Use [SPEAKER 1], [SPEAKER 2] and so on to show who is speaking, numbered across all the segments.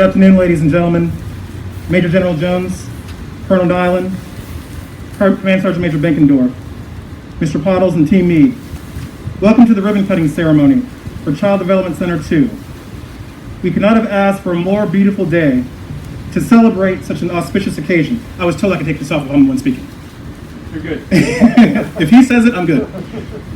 [SPEAKER 1] Good afternoon, ladies and gentlemen. Major General Jones, Colonel Nyland, Command Sergeant Major Benkendorf, Mr. Pottles, and Team Meade. Welcome to the ribbon cutting ceremony for Child Development Center 2. We could not have asked for a more beautiful day to celebrate such an auspicious occasion. I was told I could take this off if I'm the one speaking.
[SPEAKER 2] You're good.
[SPEAKER 1] If he says it, I'm good.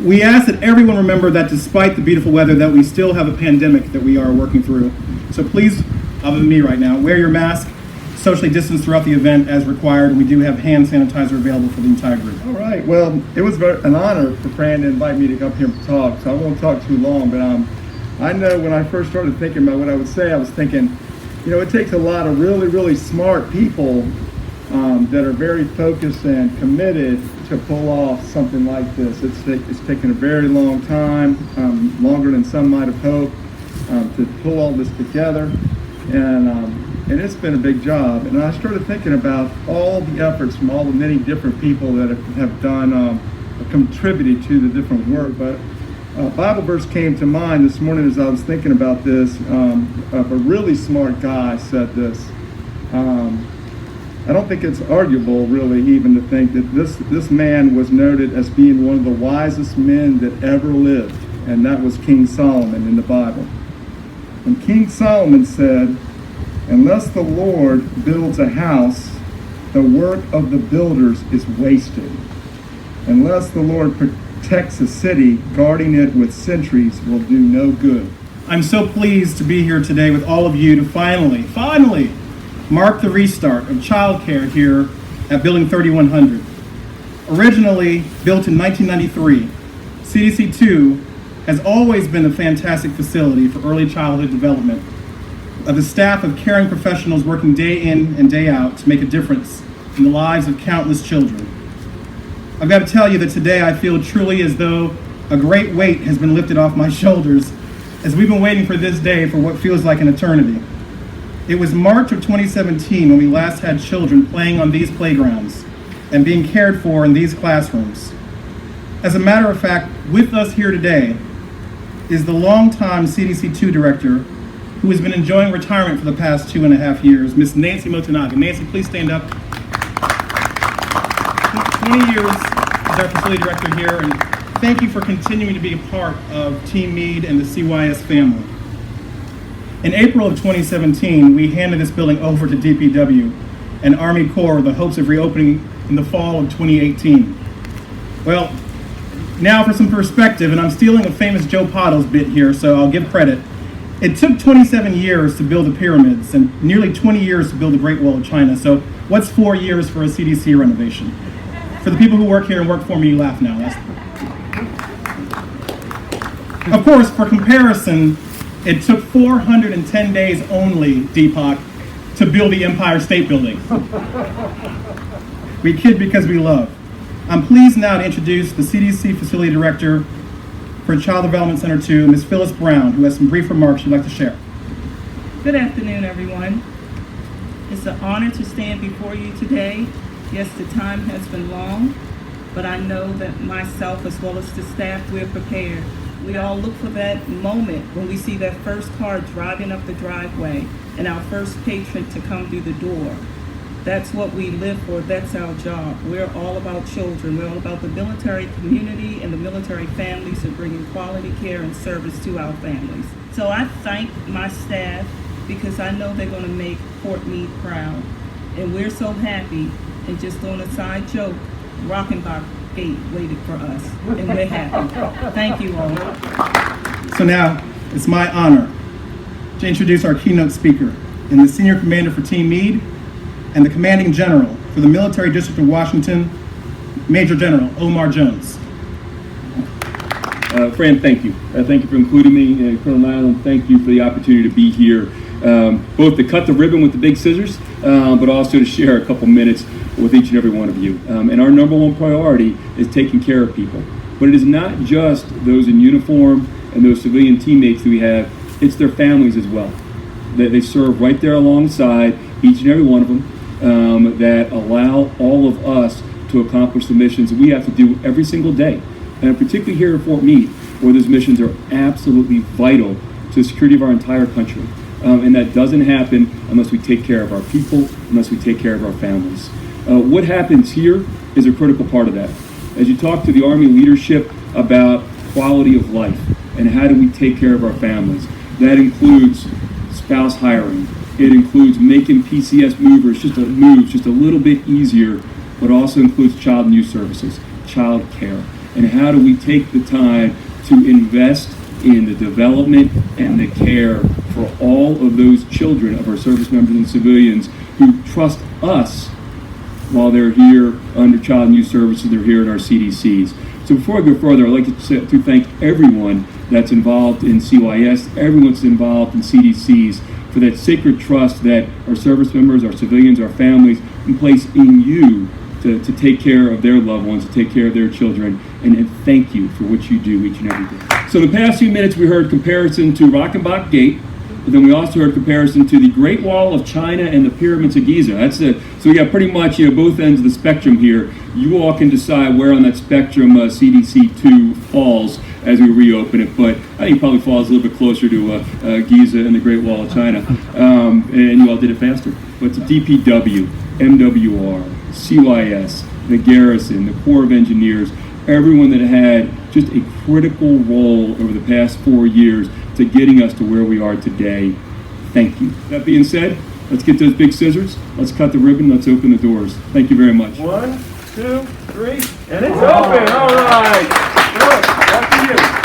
[SPEAKER 1] We ask that everyone remember that despite the beautiful weather, that we still have a pandemic that we are working through. So please, other than me right now, wear your mask, socially distance throughout the event as required, and we do have hand sanitizer available for the entire group.
[SPEAKER 2] All right. Well, it was an honor for Fran to invite me to come here and talk, so I won't talk too long, but I know when I first started thinking about what I would say, I was thinking, it takes a lot of really, really smart people that are very focused and committed to pull off something like this. It's taken a very long time, longer than some might have hoped, to pull all this together, and it's been a big job. And I started thinking about all the efforts from all the many different people that have done, contributed to the different work. But a Bible verse came to mind this morning as I was thinking about this. Of a really smart guy said this. I don't think it's arguable, really, even to think that this man was noted as being one of the wisest men that ever lived, and that was King Solomon in the Bible. And King Solomon said, "Unless the Lord builds a house, the work of the builders is wasted. Unless the Lord protects a city, guarding it with sentries will do no good."
[SPEAKER 1] I'm so pleased to be here today with all of you to finally mark the restart of childcare here at Building 3100. Originally built in 1993, CDC 2 has always been a fantastic facility for early childhood development of a staff of caring professionals working day in and day out to make a difference in the lives of countless children. I've got to tell you that today I feel truly as though a great weight has been lifted off my shoulders as we've been waiting for this day for what feels like an eternity. It was March of 2017 when we last had children playing on these playgrounds and being cared for in these classrooms. As a matter of fact, with us here today is the longtime CDC 2 director who has been enjoying retirement for the past 2.5 years, Miss Nancy Motonaga. Nancy, please stand up. 20 years as our facility director here, and thank you for continuing to be a part of Team Meade and the CYS family. In April of 2017, we handed this building over to DPW and Army Corps with the hopes of reopening in the fall of 2018. Well, now for some perspective, and I'm stealing a famous Joe Pottles bit here, so I'll give credit. It took 27 years to build the pyramids and nearly 20 years to build the Great Wall of China, so what's 4 years for a CDC renovation? For the people who work here and work for me, you laugh now. Of course, for comparison, it took 410 days only, Deepak, to build the Empire State Building. We kid because we love. I'm pleased now to introduce the CDC Facility Director for Child Development Center 2, Ms. Phyllis Brown, who has some brief remarks she'd like to share.
[SPEAKER 3] Good afternoon, everyone. It's an honor to stand before you today. Yes, the time has been long, but I know that myself as well as the staff, we're prepared. We all look for that moment when we see that first car driving up the driveway and our first patron to come through the door. That's what we live for. That's our job. We're all about children. We're all about the military community and the military families and bringing quality care and service to our families. So I thank my staff because I know they're going to make Fort Meade proud. And we're so happy. And just on a side joke, Rockenbach Gate waited for us, and we're happy. Thank you all.
[SPEAKER 1] So now, it's my honor to introduce our keynote speaker and the Senior Commander for Team Meade and the Commanding General for the Military District of Washington, Major General Omar Jones.
[SPEAKER 4] Fran, thank you. Thank you for including me. And Colonel Nyland, thank you for the opportunity to be here, both to cut the ribbon with the big scissors, but also to share a couple minutes with each and every one of you. And our number one priority is taking care of people. But it is not just those in uniform and those civilian teammates that we have, it's their families as well. They serve right there alongside each and every one of them, that allow all of us to accomplish the missions that we have to do every single day. And particularly here at Fort Meade, where those missions are absolutely vital to the security of our entire country. And that doesn't happen unless we take care of our people, unless we take care of our families. What happens here is a critical part of that. As you talk to the Army leadership about quality of life and how do we take care of our families, that includes spouse hiring. It includes making PCS movers just a little bit easier, but also includes child and youth services, child care. And how do we take the time to invest in the development and the care for all of those children of our service members and civilians who trust us while they're here under Child and Youth Services, they're here in our CDCs. So before I go further, I'd like to thank everyone that's involved in CYS, everyone that's involved in CDCs, for that sacred trust that our service members, our civilians, our families can place in you to take care of their loved ones, to take care of their children, and thank you for what you do each and every day. So the past few minutes we heard comparison to Reichenbach Gate, but then we also heard comparison to the Great Wall of China and the Pyramids of Giza. So we got pretty much both ends of the spectrum here. You all can decide where on that spectrum CDC2 falls as we reopen it, but I think it probably falls a little bit closer to Giza and the Great Wall of China, and you all did it faster. But it's DPW, MWR, CYS, the Garrison, the Corps of Engineers, everyone that had just a critical role over the past 4 years to getting us to where we are today. Thank you. That being said, let's get those big scissors, let's cut the ribbon, let's open the doors. Thank you very much.
[SPEAKER 5] 1, 2, 3, and it's open. All right. Look, after you.